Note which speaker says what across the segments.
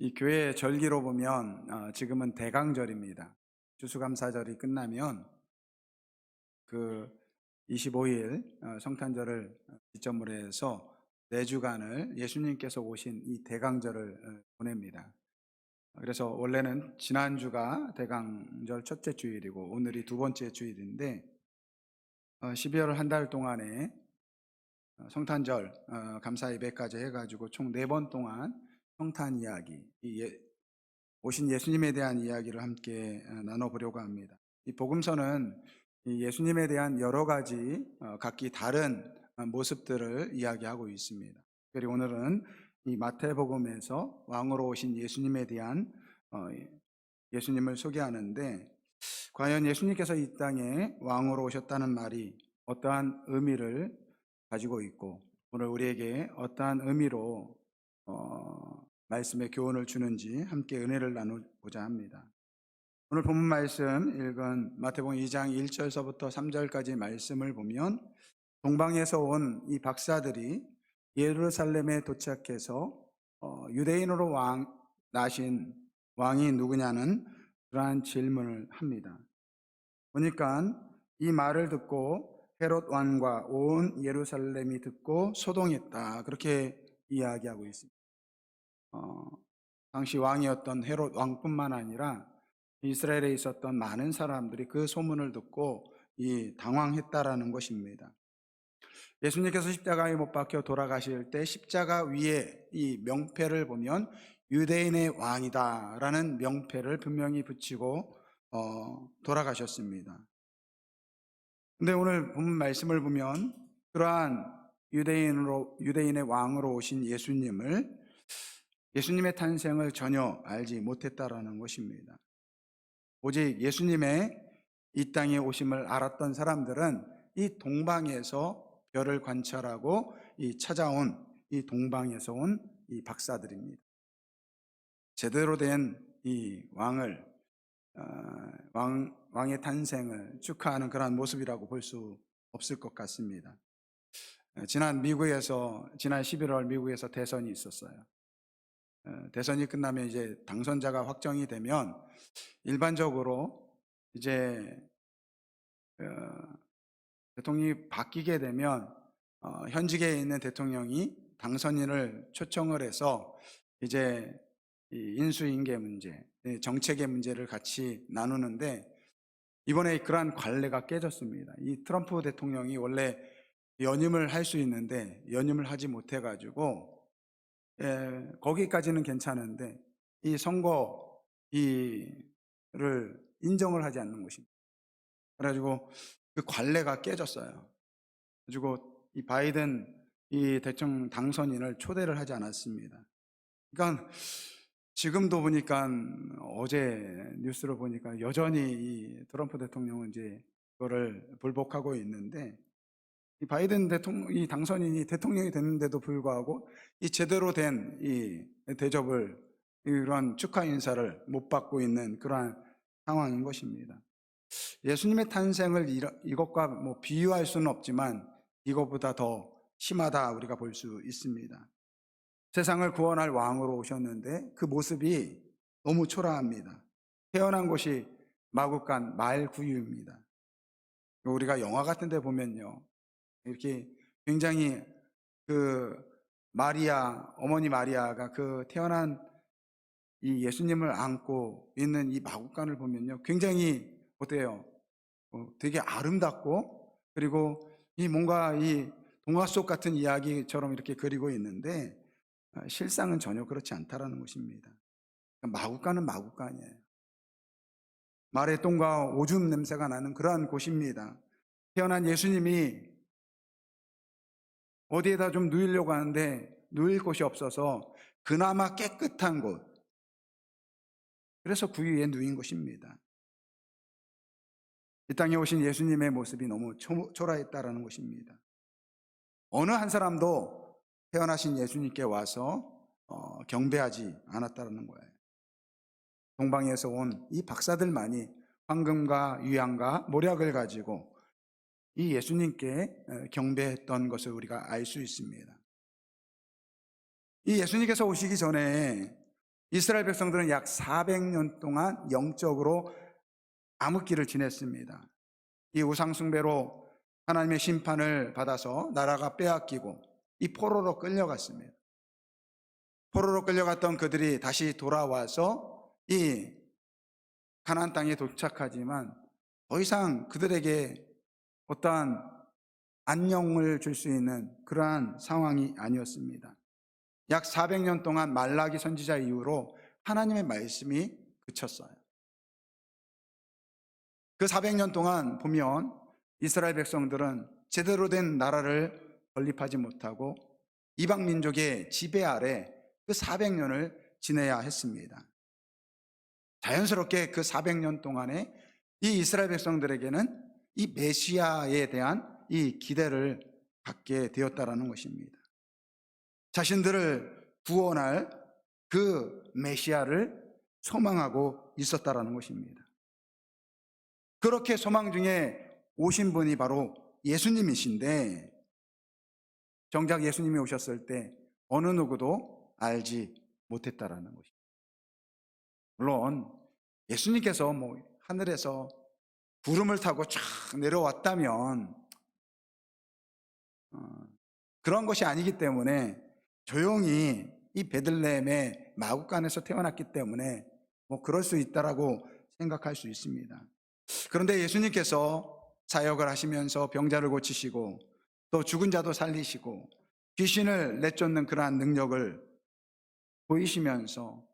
Speaker 1: 이 교회 절기로 보면 지금은 대강절입니다. 추수감사절이 끝나면 그 25일 성탄절을 기점으로 해서 4주간을 예수님께서 오신 이 대강절을 보냅니다. 그래서 원래는 지난주가 대강절 첫째 주일이고 오늘이 두 번째 주일인데 12월 한 달 동안에 성탄절 감사 예배까지 해가지고 총 4번 동안 성탄 이야기, 오신 예수님에 대한 이야기를 함께 나눠보려고 합니다. 이 복음서는 이 예수님에 대한 여러 가지 각기 다른 모습들을 이야기하고 있습니다. 그리고 오늘은 이 마태복음에서 왕으로 오신 예수님에 대한 예수님을 소개하는데, 과연 예수님께서 이 땅에 왕으로 오셨다는 말이 어떠한 의미를 가지고 있고 오늘 우리에게 어떠한 의미로 말씀의 교훈을 주는지 함께 은혜를 나누고자 합니다. 오늘 본문 말씀 읽은 마태복음 2장 1절서부터 3절까지 말씀을 보면 동방에서 온 이 박사들이 예루살렘에 도착해서 유대인으로 나신 왕이 누구냐는 그러한 질문을 합니다. 보니까 이 말을 듣고 헤롯 왕과 온 예루살렘이 듣고 소동했다, 그렇게 이야기하고 있습니다. 당시 왕이었던 헤롯 왕뿐만 아니라 이스라엘에 있었던 많은 사람들이 그 소문을 듣고 당황했다라는 것입니다. 예수님께서 십자가에 못 박혀 돌아가실 때 십자가 위에 이 명패를 보면 유대인의 왕이다라는 명패를 분명히 붙이고 돌아가셨습니다. 근데 오늘 본문 말씀을 보면 그러한 유대인의 왕으로 오신 예수님의 탄생을 전혀 알지 못했다라는 것입니다. 오직 예수님의 이 땅에 오심을 알았던 사람들은 이 동방에서 별을 관찰하고 찾아온 이 동방에서 온 이 박사들입니다. 제대로 된 이 왕의 탄생을 축하하는 그러한 모습이라고 볼 수 없을 것 같습니다. 지난 11월 미국에서 대선이 있었어요. 대선이 끝나면 이제 당선자가 확정이 되면 일반적으로 이제 대통령이 바뀌게 되면 현직에 있는 대통령이 당선인을 초청을 해서 이제 이 인수인계 문제, 정책의 문제를 같이 나누는데 이번에 그러한 관례가 깨졌습니다. 이 트럼프 대통령이 원래 연임을 할 수 있는데 연임을 하지 못해가지고 거기까지는 괜찮은데 이 선거 를 인정을 하지 않는 것입니다. 그래가지고 그 관례가 깨졌어요. 그리고 이 바이든 대통령 당선인을 초대를 하지 않았습니다. 그러니까 지금도 보니까 어제 뉴스를 보니까 여전히 이 트럼프 대통령은 이제 그거를 불복하고 있는데 이 바이든 이 당선인이 대통령이 됐는데도 불구하고 이 제대로 된 이 대접을, 이런 축하 인사를 못 받고 있는 그러한 상황인 것입니다. 예수님의 탄생을 이것과 뭐 비유할 수는 없지만 이것보다 더 심하다 우리가 볼 수 있습니다. 세상을 구원할 왕으로 오셨는데 그 모습이 너무 초라합니다. 태어난 곳이 마국간 말구유입니다. 우리가 영화 같은 데 보면요, 이렇게 굉장히 어머니 마리아가 그 태어난 이 예수님을 안고 있는 이 마국간을 보면요, 굉장히 어때요? 되게 아름답고, 그리고 뭔가 이 동화 속 같은 이야기처럼 이렇게 그리고 있는데 실상은 전혀 그렇지 않다라는 것입니다. 마국간은 마국간이에요. 말의 똥과 오줌 냄새가 나는 그러한 곳입니다. 태어난 예수님이 어디에다 좀 누이려고 하는데 누일 곳이 없어서 그나마 깨끗한 곳, 그래서 구유에 누인 것입니다. 이 땅에 오신 예수님의 모습이 너무 초라했다라는 것입니다. 어느 한 사람도 태어나신 예수님께 와서 경배하지 않았다는 거예요. 동방에서 온 이 박사들만이 황금과 유향과 모략을 가지고 이 예수님께 경배했던 것을 우리가 알 수 있습니다. 이 예수님께서 오시기 전에 이스라엘 백성들은 약 400년 동안 영적으로 암흑기를 지냈습니다. 이 우상숭배로 하나님의 심판을 받아서 나라가 빼앗기고 이 포로로 끌려갔습니다. 포로로 끌려갔던 그들이 다시 돌아와서 이 가나안 땅에 도착하지만 더 이상 그들에게 어떠한 안녕을 줄 수 있는 그러한 상황이 아니었습니다. 약 400년 동안 말라기 선지자 이후로 하나님의 말씀이 그쳤어요. 그 400년 동안 보면 이스라엘 백성들은 제대로 된 나라를 건립하지 못하고 이방 민족의 지배 아래 그 400년을 지내야 했습니다. 자연스럽게 그 400년 동안에 이 이스라엘 백성들에게는 이 메시아에 대한 이 기대를 갖게 되었다라는 것입니다. 자신들을 구원할 그 메시아를 소망하고 있었다라는 것입니다. 그렇게 소망 중에 오신 분이 바로 예수님이신데, 정작 예수님이 오셨을 때 어느 누구도 알지 못했다라는 것입니다. 물론 예수님께서 하늘에서 구름을 타고 쫙 내려왔다면 그런 것이 아니기 때문에 조용히 이 베들레헴의 마구간에서 태어났기 때문에 그럴 수 있다라고 생각할 수 있습니다. 그런데 예수님께서 사역을 하시면서 병자를 고치시고 또 죽은 자도 살리시고 귀신을 내쫓는 그러한 능력을 보이시면서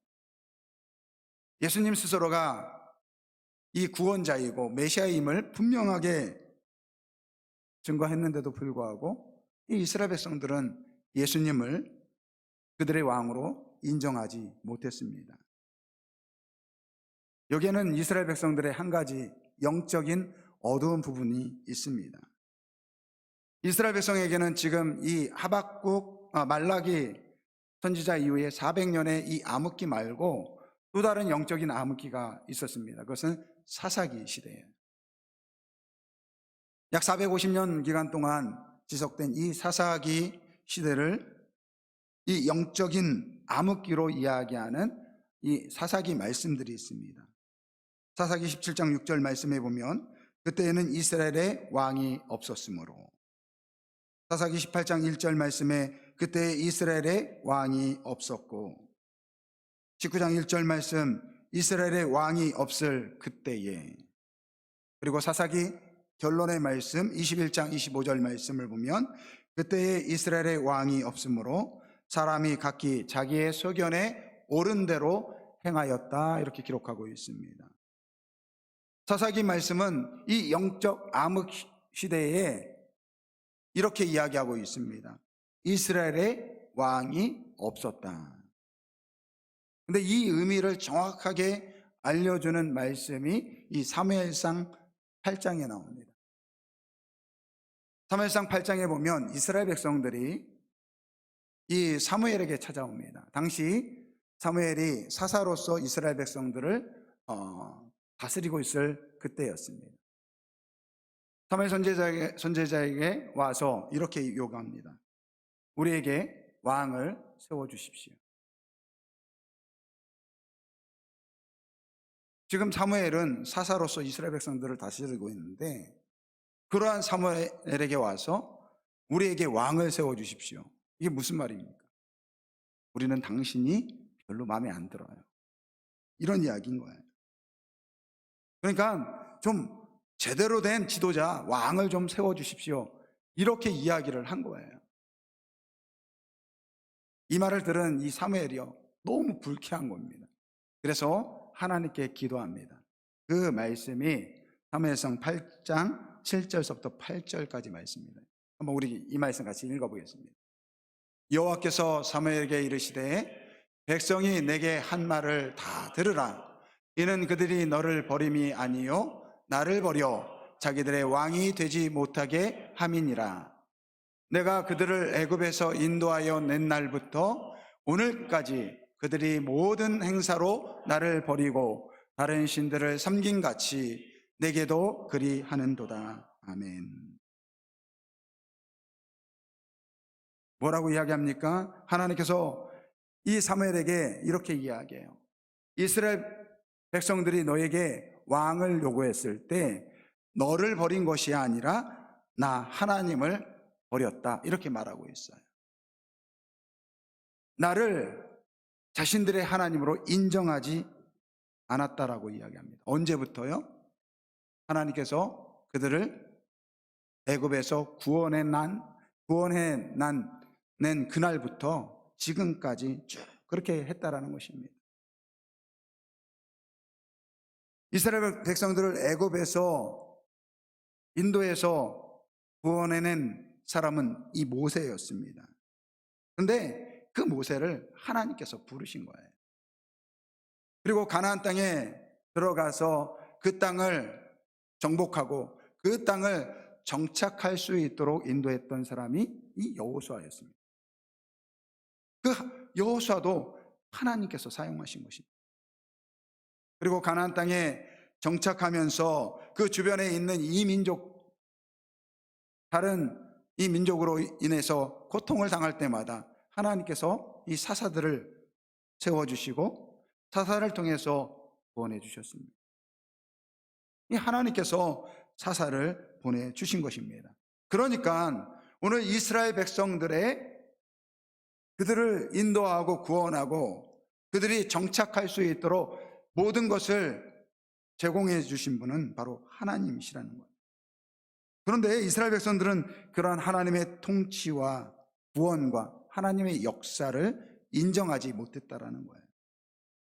Speaker 1: 예수님 스스로가 이 구원자이고 메시아임을 분명하게 증거했는데도 불구하고 이 이스라엘 백성들은 예수님을 그들의 왕으로 인정하지 못했습니다. 여기에는 이스라엘 백성들의 한 가지 영적인 어두운 부분이 있습니다. 이스라엘 백성에게는 지금 이 말라기 선지자 이후에 400년의 이 암흑기 말고 또 다른 영적인 암흑기가 있었습니다. 그것은 사사기 시대예요. 약 450년 기간 동안 지속된 이 사사기 시대를 이 영적인 암흑기로 이야기하는 이 사사기 말씀들이 있습니다. 사사기 17장 6절 말씀에 보면 그때에는 이스라엘에 왕이 없었으므로, 사사기 18장 1절 말씀에 그때 이스라엘에 왕이 없었고, 19장 1절 말씀 이스라엘에 왕이 없을 그때에, 그리고 사사기 결론의 말씀 21장 25절 말씀을 보면 그때에 이스라엘에 왕이 없으므로 사람이 각기 자기의 소견에 옳은 대로 행하였다, 이렇게 기록하고 있습니다. 사사기 말씀은 이 영적 암흑 시대에 이렇게 이야기하고 있습니다. 이스라엘에 왕이 없었다. 근데 이 의미를 정확하게 알려주는 말씀이 이 사무엘상 8장에 나옵니다. 사무엘상 8장에 보면 이스라엘 백성들이 이 사무엘에게 찾아옵니다. 당시 사무엘이 사사로서 이스라엘 백성들을 다스리고 있을 그때였습니다. 사무엘 선지자에게 와서 이렇게 요구합니다. 우리에게 왕을 세워주십시오. 지금 사무엘은 사사로서 이스라엘 백성들을 다스리고 있는데 그러한 사무엘에게 와서 우리에게 왕을 세워주십시오. 이게 무슨 말입니까? 우리는 당신이 별로 마음에 안 들어요. 이런 이야기인 거예요. 그러니까 좀 제대로 된 지도자, 왕을 좀 세워주십시오. 이렇게 이야기를 한 거예요. 이 말을 들은 이 사무엘이요, 너무 불쾌한 겁니다. 그래서 하나님께 기도합니다. 그 말씀이 사무엘상 8장 7절서부터 8절까지 말씀입니다. 한번 우리 이 말씀 같이 읽어보겠습니다. 여호와께서 사무엘에게 이르시되 백성이 내게 한 말을 다 들으라. 이는 그들이 너를 버림이 아니요 나를 버려 자기들의 왕이 되지 못하게 함이니라. 내가 그들을 애굽에서 인도하여 낸 날부터 오늘까지 그들이 모든 행사로 나를 버리고 다른 신들을 섬긴 같이 내게도 그리하는도다. 아멘. 뭐라고 이야기합니까? 하나님께서 이 사무엘에게 이렇게 이야기해요. 이스라엘 백성들이 너에게 왕을 요구했을 때 너를 버린 것이 아니라 나 하나님을 버렸다, 이렇게 말하고 있어요. 나를 자신들의 하나님으로 인정하지 않았다라고 이야기합니다. 언제부터요? 하나님께서 그들을 애굽에서 낸 그날부터 지금까지 쭉 그렇게 했다라는 것입니다. 이스라엘 백성들을 애굽에서, 인도에서 구원해낸 사람은 이 모세였습니다. 그런데 그 모세를 하나님께서 부르신 거예요. 그리고 가나안 땅에 들어가서 그 땅을 정복하고 그 땅을 정착할 수 있도록 인도했던 사람이 이 여호수아였습니다. 그 여호수아도 하나님께서 사용하신 것입니다. 그리고 가나안 땅에 정착하면서 그 주변에 있는 이 민족, 다른 이 민족으로 인해서 고통을 당할 때마다 하나님께서 이 사사들을 세워주시고 사사를 통해서 구원해 주셨습니다. 이 하나님께서 사사를 보내주신 것입니다. 그러니까 오늘 이스라엘 백성들의 그들을 인도하고 구원하고 그들이 정착할 수 있도록 모든 것을 제공해 주신 분은 바로 하나님이시라는 거예요. 그런데 이스라엘 백성들은 그러한 하나님의 통치와 구원과 하나님의 역사를 인정하지 못했다라는 거예요.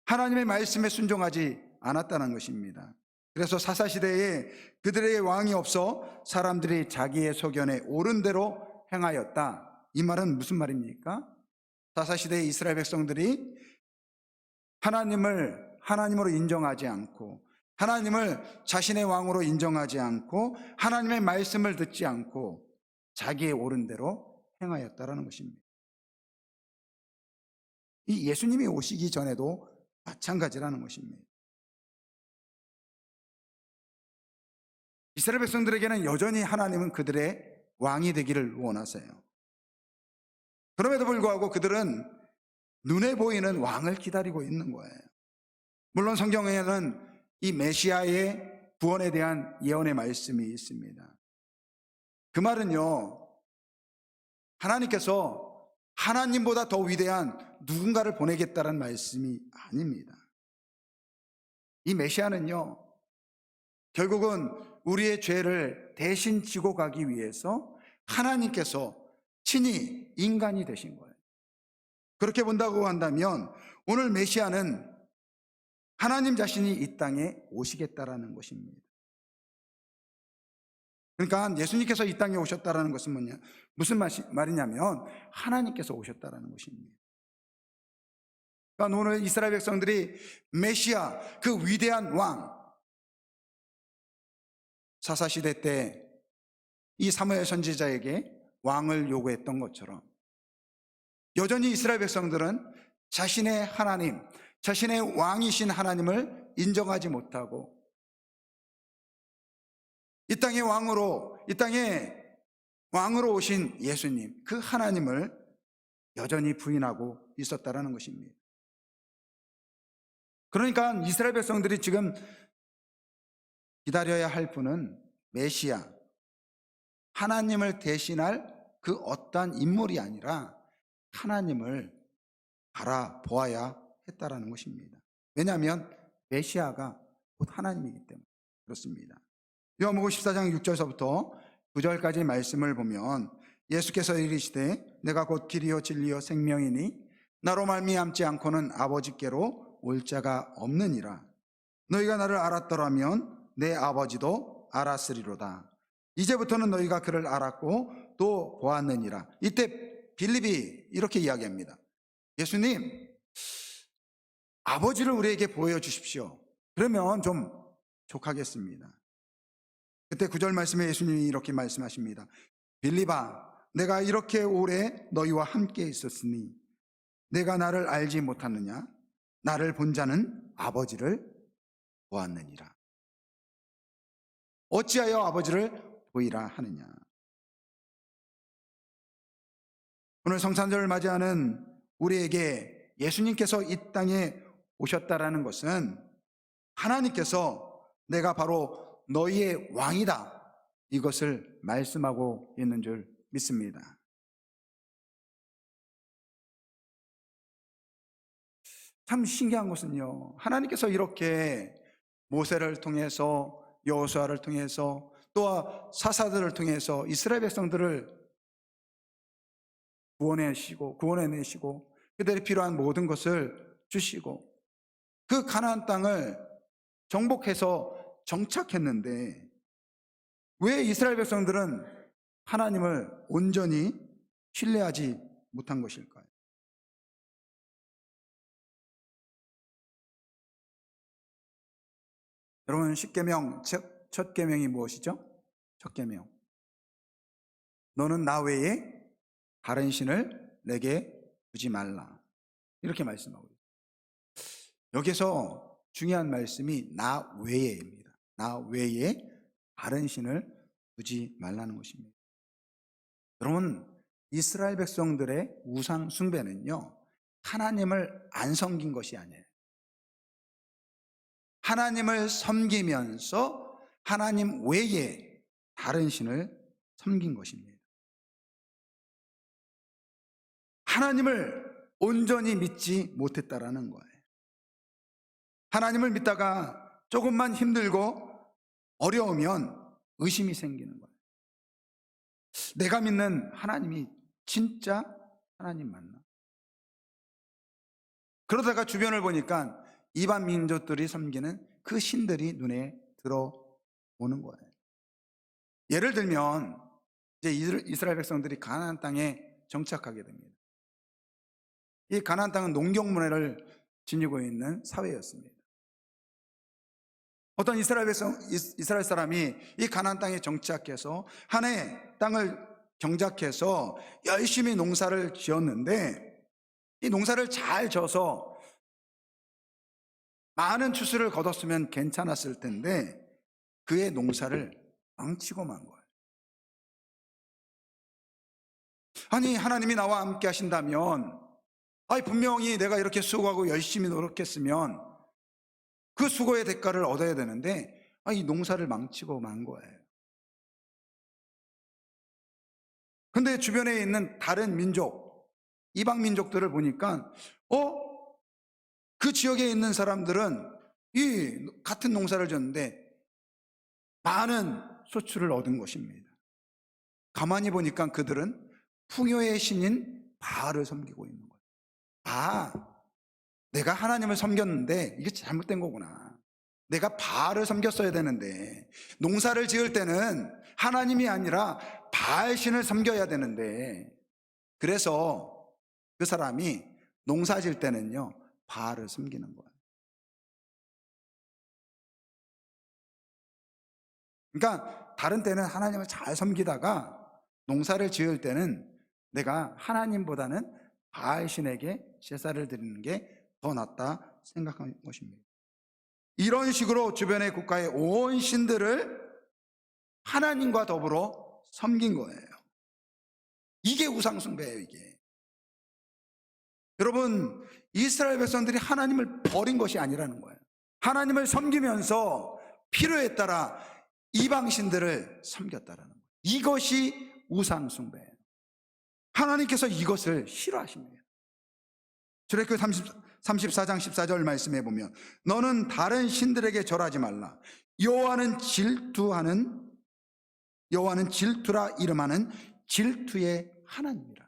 Speaker 1: 하나님의 말씀에 순종하지 않았다는 것입니다. 그래서 사사시대에 그들의 왕이 없어 사람들이 자기의 소견에 옳은 대로 행하였다. 이 말은 무슨 말입니까? 사사시대의 이스라엘 백성들이 하나님을 하나님으로 인정하지 않고 하나님을 자신의 왕으로 인정하지 않고 하나님의 말씀을 듣지 않고 자기의 옳은 대로 행하였다라는 것입니다. 이 예수님이 오시기 전에도 마찬가지라는 것입니다. 이스라엘 백성들에게는 여전히 하나님은 그들의 왕이 되기를 원하세요. 그럼에도 불구하고 그들은 눈에 보이는 왕을 기다리고 있는 거예요. 물론 성경에는 이 메시아의 구원에 대한 예언의 말씀이 있습니다. 그 말은요, 하나님께서 하나님보다 더 위대한 누군가를 보내겠다는 말씀이 아닙니다. 이 메시아는요, 결국은 우리의 죄를 대신 지고 가기 위해서 하나님께서 친히 인간이 되신 거예요. 그렇게 본다고 한다면 오늘 메시아는 하나님 자신이 이 땅에 오시겠다라는 것입니다. 그러니까 예수님께서 이 땅에 오셨다라는 것은 무슨 말이냐면 하나님께서 오셨다라는 것입니다. 그러니까 오늘 이스라엘 백성들이 메시아, 그 위대한 왕, 사사시대 때 이 사무엘 선지자에게 왕을 요구했던 것처럼 여전히 이스라엘 백성들은 자신의 하나님, 자신의 왕이신 하나님을 인정하지 못하고 이 땅에 왕으로 오신 예수님, 그 하나님을 여전히 부인하고 있었다라는 것입니다. 그러니까 이스라엘 백성들이 지금 기다려야 할 분은 메시아, 하나님을 대신할 그 어떠한 인물이 아니라 하나님을 바라보아야 했다라는 것입니다. 왜냐하면 메시아가 곧 하나님이기 때문에 그렇습니다. 요한복음 14장 6절서부터 9절까지 말씀을 보면 예수께서 이르시되 내가 곧 길이요 진리요 생명이니 나로 말미암지 않고는 아버지께로 올 자가 없느니라. 너희가 나를 알았더라면 내 아버지도 알았으리로다. 이제부터는 너희가 그를 알았고 또 보았느니라. 이때 빌립이 이렇게 이야기합니다. 예수님, 아버지를 우리에게 보여주십시오. 그러면 좀 족하겠습니다. 그때 9절 말씀에 예수님이 이렇게 말씀하십니다. 빌립아, 내가 이렇게 오래 너희와 함께 있었으니 내가 나를 알지 못하느냐? 나를 본 자는 아버지를 보았느니라. 어찌하여 아버지를 보이라 하느냐? 오늘 성탄절을 맞이하는 우리에게 예수님께서 이 땅에 오셨다라는 것은 하나님께서 내가 바로 너희의 왕이다, 이것을 말씀하고 있는 줄 믿습니다. 참 신기한 것은요, 하나님께서 이렇게 모세를 통해서, 여호수아를 통해서, 또 사사들을 통해서 이스라엘 백성들을 구원해내시고 그들이 필요한 모든 것을 주시고 그 가나안 땅을 정복해서 정착했는데, 왜 이스라엘 백성들은 하나님을 온전히 신뢰하지 못한 것일까요? 여러분, 십계명 첫 계명이 무엇이죠? 첫 계명, 너는 나 외에 다른 신을 내게 두지 말라, 이렇게 말씀하고 있어요. 여기서 중요한 말씀이 나 외에입니다. 나 외에 다른 신을 두지 말라는 것입니다. 여러분, 이스라엘 백성들의 우상 숭배는요, 하나님을 안 섬긴 것이 아니에요. 하나님을 섬기면서 하나님 외에 다른 신을 섬긴 것입니다. 하나님을 온전히 믿지 못했다라는 거예요. 하나님을 믿다가 조금만 힘들고 어려우면 의심이 생기는 거예요. 내가 믿는 하나님이 진짜 하나님 맞나? 그러다가 주변을 보니까 이방 민족들이 섬기는 그 신들이 눈에 들어오는 거예요. 예를 들면 이제 이스라엘 백성들이 가나안 땅에 정착하게 됩니다. 이 가나안 땅은 농경문화를 지니고 있는 사회였습니다. 어떤 이스라엘 사람이 이 가나안 땅에 정착해서 한 해 땅을 경작해서 열심히 농사를 지었는데, 이 농사를 잘 져서 많은 추수를 거뒀으면 괜찮았을 텐데 그의 농사를 망치고 만 거예요. 아니, 하나님이 나와 함께 하신다면, 분명히 내가 이렇게 수고하고 열심히 노력했으면 그 수고의 대가를 얻어야 되는데 이 농사를 망치고 만 거예요. 근데 주변에 있는 다른 민족, 이방 민족들을 보니까 그 지역에 있는 사람들은 이 같은 농사를 지었는데 많은 소출을 얻은 것입니다. 가만히 보니까 그들은 풍요의 신인 바알을 섬기고 있는 거예요. 내가 하나님을 섬겼는데 이게 잘못된 거구나. 내가 바알을 섬겼어야 되는데, 농사를 지을 때는 하나님이 아니라 바알 신을 섬겨야 되는데, 그래서 그 사람이 농사 지을 때는요 바알을 섬기는 거예요. 그러니까 다른 때는 하나님을 잘 섬기다가 농사를 지을 때는 내가 하나님보다는 바알 신에게 제사를 드리는 게 더 낫다 생각한 것입니다. 이런 식으로 주변의 국가의 온 신들을 하나님과 더불어 섬긴 거예요. 이게 우상숭배예요, 이게. 여러분, 이스라엘 백성들이 하나님을 버린 것이 아니라는 거예요. 하나님을 섬기면서 필요에 따라 이방신들을 섬겼다라는 거예요. 이것이 우상숭배예요. 하나님께서 이것을 싫어하십니다. 출애굽기 34장 14절 말씀해 보면, 너는 다른 신들에게 절하지 말라. 여호와는 질투라 이름하는 질투의 하나님이라.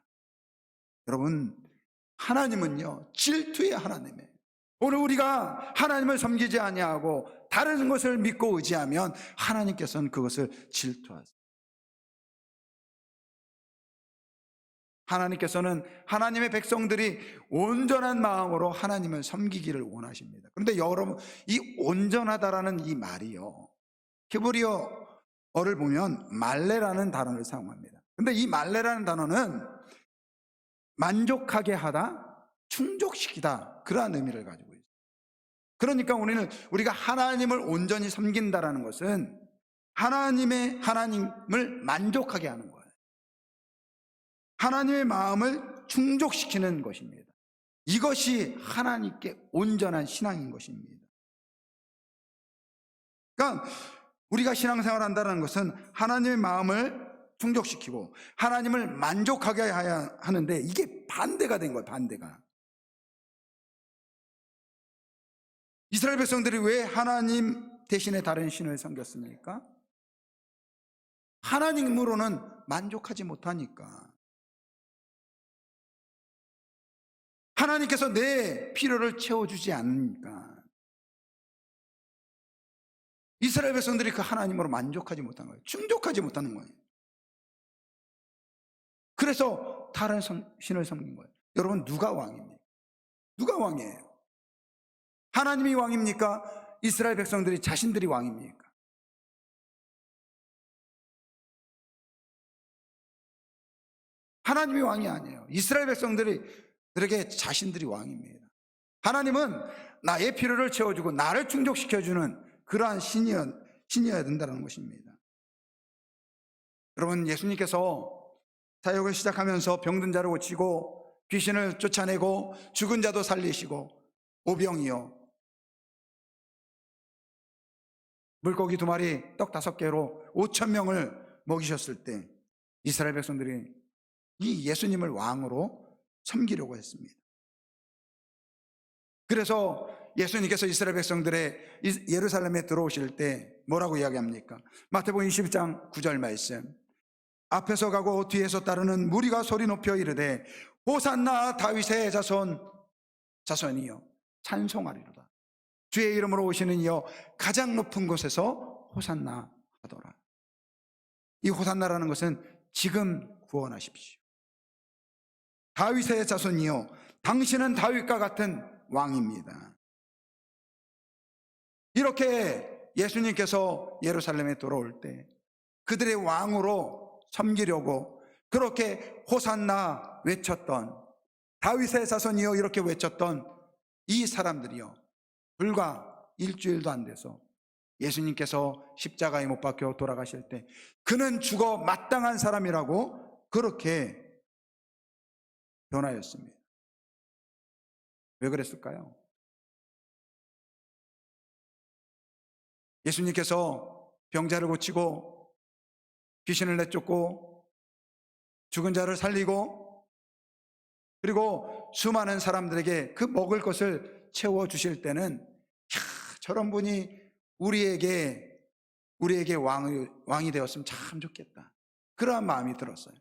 Speaker 1: 여러분, 하나님은요 질투의 하나님이에요. 오늘 우리가 하나님을 섬기지 아니하고 다른 것을 믿고 의지하면 하나님께서는 그것을 질투하세요. 하나님께서는 하나님의 백성들이 온전한 마음으로 하나님을 섬기기를 원하십니다. 그런데 여러분, 이 온전하다라는 이 말이요, 히브리어를 보면 말레라는 단어를 사용합니다. 그런데 이 말레라는 단어는 만족하게 하다, 충족시키다, 그러한 의미를 가지고 있어요. 그러니까 우리가 하나님을 온전히 섬긴다라는 것은 하나님을 만족하게 하는 거예요. 하나님의 마음을 충족시키는 것입니다. 이것이 하나님께 온전한 신앙인 것입니다. 그러니까 우리가 신앙생활 한다는 것은 하나님의 마음을 충족시키고 하나님을 만족하게 해야 하는데, 이게 반대가 된 거예요. 반대가. 이스라엘 백성들이 왜 하나님 대신에 다른 신을 섬겼습니까? 하나님으로는 만족하지 못하니까. 하나님께서 내 필요를 채워주지 않으니까 이스라엘 백성들이 그 하나님으로 만족하지 못한 거예요. 충족하지 못하는 거예요. 그래서 다른 신을 섬긴 거예요. 여러분, 누가 왕입니까? 누가 왕이에요? 하나님이 왕입니까? 이스라엘 백성들이 자신들이 왕입니까? 하나님이 왕이 아니에요. 이스라엘 백성들에게 자신들이 왕입니다. 하나님은 나의 필요를 채워주고 나를 충족시켜주는 그러한 신이어야 된다는 것입니다. 여러분, 예수님께서 사역을 시작하면서 병든 자를 고치고 귀신을 쫓아내고 죽은 자도 살리시고 오병이요 물고기 2마리 떡 5개로 5,000명을 먹이셨을 때 이스라엘 백성들이 이 예수님을 왕으로 섬기려고 했습니다. 그래서 예수님께서 이스라엘 백성들의 예루살렘에 들어오실 때 뭐라고 이야기합니까? 마태복음 22장 9절 말씀, 앞에서 가고 뒤에서 따르는 무리가 소리 높여 이르되 호산나 다윗의 자손이여 찬송하리로다. 주의 이름으로 오시는 이여 가장 높은 곳에서 호산나 하더라. 이 호산나라는 것은 지금 구원하십시오. 다윗의 자손이여 당신은 다윗과 같은 왕입니다. 이렇게 예수님께서 예루살렘에 돌아올 때 그들의 왕으로 섬기려고 그렇게 호산나 외쳤던, 다윗의 자손이여 이렇게 외쳤던 이 사람들이요, 불과 일주일도 안 돼서 예수님께서 십자가에 못 박혀 돌아가실 때 그는 죽어 마땅한 사람이라고 그렇게 변하였습니다. 왜 그랬을까요? 예수님께서 병자를 고치고 귀신을 내쫓고 죽은 자를 살리고 그리고 수많은 사람들에게 그 먹을 것을 채워주실 때는 저런 분이 우리에게 왕이 되었으면 참 좋겠다, 그러한 마음이 들었어요.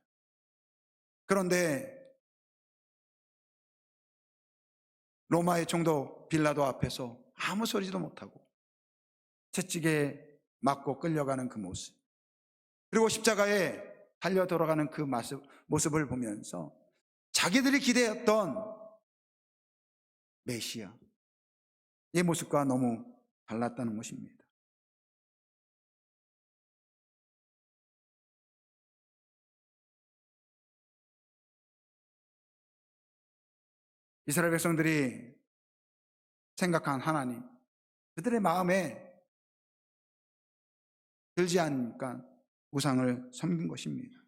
Speaker 1: 그런데 로마의 총독 빌라도 앞에서 아무 소리도 못하고 채찍에 맞고 끌려가는 그 모습, 그리고 십자가에 달려 돌아가는 그 모습을 보면서 자기들이 기대했던 메시아, 이 모습과 너무 달랐다는 것입니다. 이스라엘 백성들이 생각한 하나님, 그들의 마음에 들지 않으니까 우상을 섬긴 것입니다.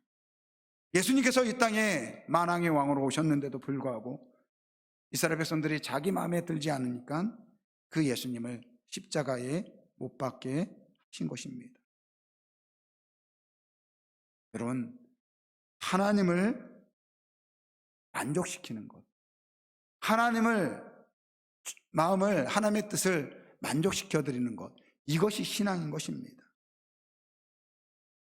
Speaker 1: 예수님께서 이 땅에 만왕의 왕으로 오셨는데도 불구하고 이스라엘 백성들이 자기 마음에 들지 않으니까 그 예수님을 십자가에 못 박게 하신 것입니다. 여러분, 하나님을 만족시키는 것, 하나님의 뜻을 만족시켜 드리는 것, 이것이 신앙인 것입니다.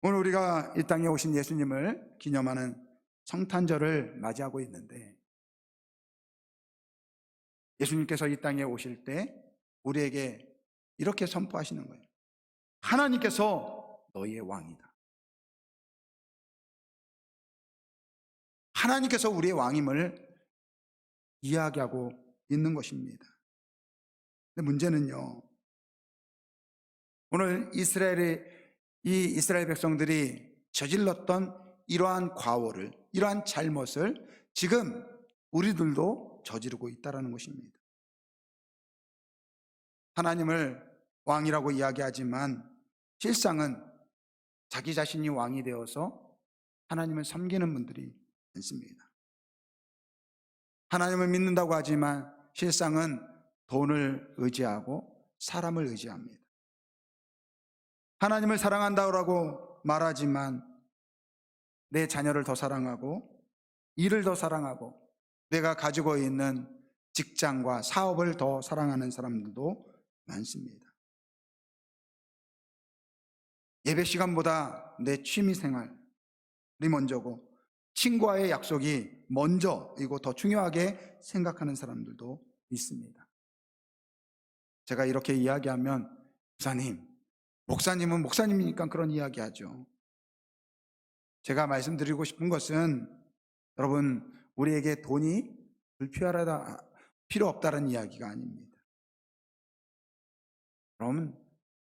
Speaker 1: 오늘 우리가 이 땅에 오신 예수님을 기념하는 성탄절을 맞이하고 있는데, 예수님께서 이 땅에 오실 때 우리에게 이렇게 선포하시는 거예요. 하나님께서 너희의 왕이다. 하나님께서 우리의 왕임을 이야기하고 있는 것입니다. 근데 문제는요, 오늘 이스라엘 백성들이 저질렀던 이러한 과오를, 이러한 잘못을 지금 우리들도 저지르고 있다는 것입니다. 하나님을 왕이라고 이야기하지만 실상은 자기 자신이 왕이 되어서 하나님을 섬기는 분들이 많습니다. 하나님을 믿는다고 하지만 실상은 돈을 의지하고 사람을 의지합니다. 하나님을 사랑한다고 말하지만 내 자녀를 더 사랑하고 일을 더 사랑하고 내가 가지고 있는 직장과 사업을 더 사랑하는 사람들도 많습니다. 예배 시간보다 내 취미 생활이 먼저고 친구와의 약속이 먼저이고 더 중요하게 생각하는 사람들도 있습니다. 제가 이렇게 이야기하면 목사님은 목사님이니까 그런 이야기하죠. 제가 말씀드리고 싶은 것은 여러분, 우리에게 돈이 불필요하다, 필요 없다는 이야기가 아닙니다. 여러분,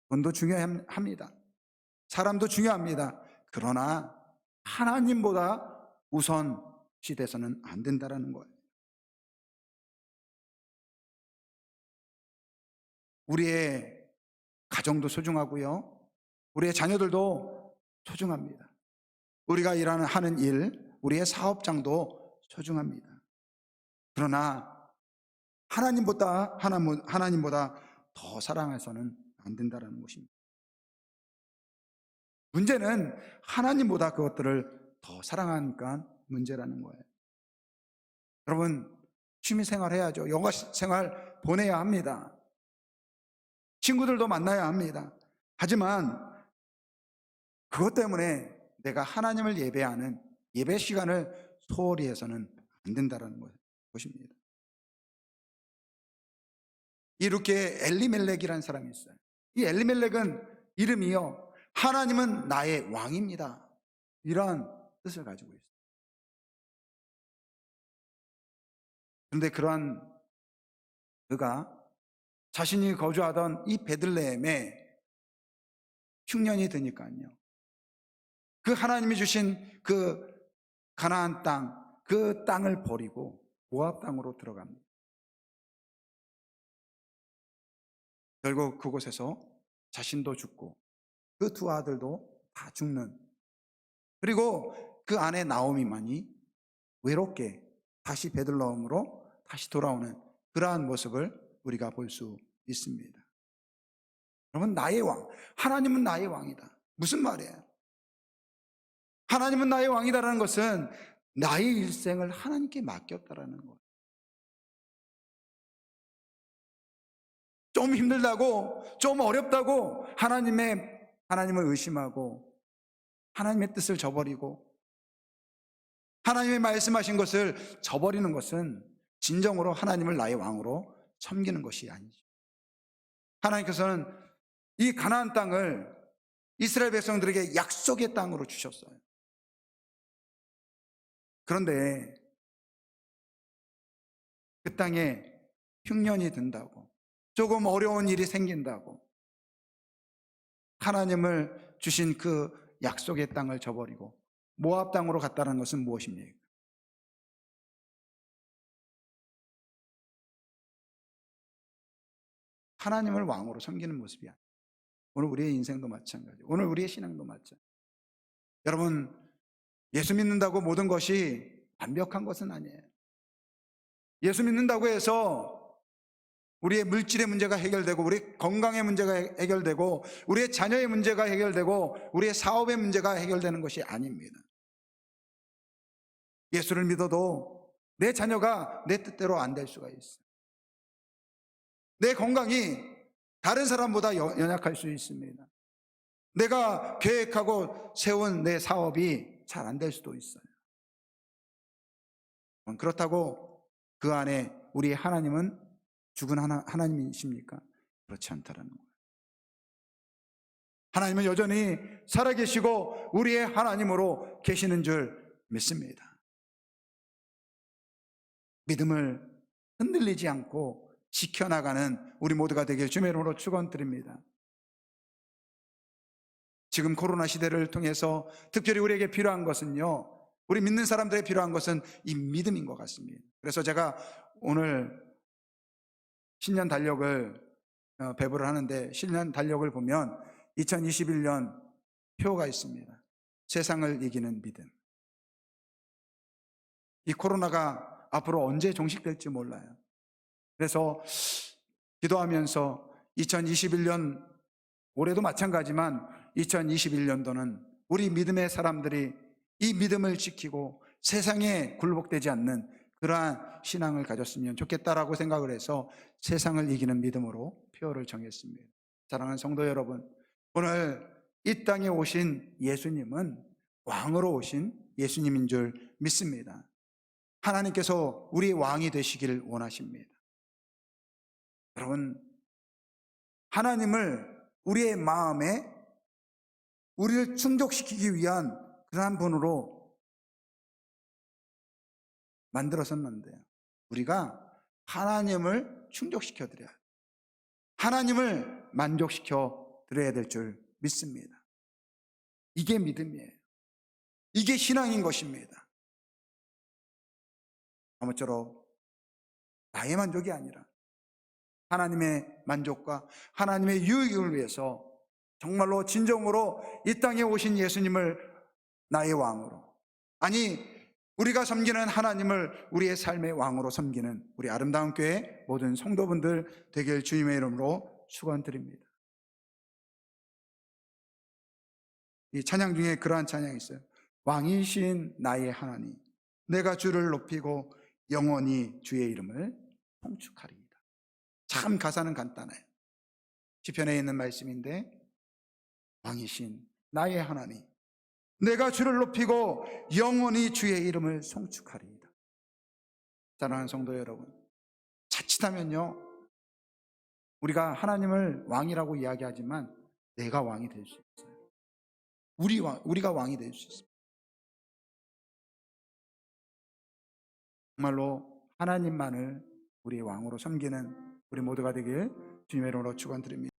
Speaker 1: 돈도 중요합니다. 사람도 중요합니다. 그러나 하나님보다 우선시 돼서는 안 된다는 거예요. 우리의 가정도 소중하고요, 우리의 자녀들도 소중합니다. 우리가 하는 일, 우리의 사업장도 소중합니다. 그러나 하나님보다 더 사랑해서는 안 된다는 것입니다. 문제는 하나님보다 그것들을 더 사랑하니까 문제라는 거예요. 여러분, 취미생활 해야죠. 여가생활 보내야 합니다. 친구들도 만나야 합니다. 하지만 그것 때문에 내가 하나님을 예배하는 예배 시간을 소홀히 해서는 안 된다는 것입니다. 이렇게 엘리멜렉이라는 사람이 있어요. 이 엘리멜렉은 이름이요, 하나님은 나의 왕입니다, 이러한 뜻을 가지고 있어요. 그런데 그러한 그가 자신이 거주하던 이 베들레헴에 흉년이 드니까요, 그 하나님이 주신 그 가나안 땅, 그 땅을 버리고 모압 땅으로 들어갑니다. 결국 그곳에서 자신도 죽고 그 두 아들도 다 죽는, 그리고 그 아내 나오미만이 외롭게 다시 베들레헴으로 다시 돌아오는 그러한 모습을 우리가 볼 수 있습니다. 여러분, 나의 왕, 하나님은 나의 왕이다, 무슨 말이에요? 하나님은 나의 왕이다라는 것은 나의 일생을 하나님께 맡겼다라는 거예요. 좀 힘들다고, 좀 어렵다고 하나님을 의심하고 하나님의 뜻을 저버리고 하나님의 말씀하신 것을 저버리는 것은 진정으로 하나님을 나의 왕으로 섬기는 것이 아니죠. 하나님께서는 이 가나안 땅을 이스라엘 백성들에게 약속의 땅으로 주셨어요. 그런데 그 땅에 흉년이 든다고, 조금 어려운 일이 생긴다고 하나님을 주신 그 약속의 땅을 저버리고 모압 땅으로 갔다는 것은 무엇입니까? 하나님을 왕으로 섬기는 모습이야. 오늘 우리의 인생도 마찬가지, 오늘 우리의 신앙도 마찬가지. 여러분, 예수 믿는다고 모든 것이 완벽한 것은 아니에요. 예수 믿는다고 해서 우리의 물질의 문제가 해결되고 우리 건강의 문제가 해결되고 우리의 자녀의 문제가 해결되고 우리의 사업의 문제가 해결되는 것이 아닙니다. 예수를 믿어도 내 자녀가 내 뜻대로 안 될 수가 있어요. 내 건강이 다른 사람보다 연약할 수 있습니다. 내가 계획하고 세운 내 사업이 잘 안 될 수도 있어요. 그렇다고 그 안에 우리 하나님은 죽은 하나님이십니까? 그렇지 않다라는 거예요. 하나님은 여전히 살아계시고 우리의 하나님으로 계시는 줄 믿습니다. 믿음을 흔들리지 않고 지켜나가는 우리 모두가 되길 주의 이름으로 축원드립니다. 지금 코로나 시대를 통해서 특별히 우리에게 필요한 것은요, 우리 믿는 사람들에게 필요한 것은 이 믿음인 것 같습니다. 그래서 제가 오늘 신년 달력을 배부를 하는데, 신년 달력을 보면 2021년 표가 있습니다. 세상을 이기는 믿음. 이 코로나가 앞으로 언제 종식될지 몰라요. 그래서 기도하면서 2021년, 올해도 마찬가지지만 2021년도는 우리 믿음의 사람들이 이 믿음을 지키고 세상에 굴복되지 않는 그러한 신앙을 가졌으면 좋겠다라고 생각을 해서 세상을 이기는 믿음으로 표어를 정했습니다. 사랑하는 성도 여러분, 오늘 이 땅에 오신 예수님은 왕으로 오신 예수님인 줄 믿습니다. 하나님께서 우리의 왕이 되시기를 원하십니다. 여러분, 하나님을 우리의 마음에 우리를 충족시키기 위한 그러한 분으로 만들어서는 안 돼요. 우리가 하나님을 충족시켜 드려야 돼요. 하나님을 만족시켜 드려야 될 줄 믿습니다. 이게 믿음이에요. 이게 신앙인 것입니다. 아무쪼록 나의 만족이 아니라 하나님의 만족과 하나님의 유익을 위해서 정말로 진정으로 이 땅에 오신 예수님을 나의 왕으로, 아니 우리가 섬기는 하나님을 우리의 삶의 왕으로 섬기는 우리 아름다운 교회 모든 성도분들 되길 주님의 이름으로 축원드립니다. 이 찬양 중에 그러한 찬양이 있어요. 왕이신 나의 하나님, 내가 주를 높이고 영원히 주의 이름을 송축하리이다. 참 가사는 간단해요. 시편에 있는 말씀인데, 왕이신 나의 하나님, 내가 주를 높이고 영원히 주의 이름을 송축하리이다. 사랑하는 성도 여러분, 자칫하면요, 우리가 하나님을 왕이라고 이야기하지만 내가 왕이 될 수 있어요. 우리가 왕이 될 수 있습니다. 정말로 하나님만을 우리의 왕으로 섬기는 우리 모두가 되길 주님의 이름으로 축원드립니다.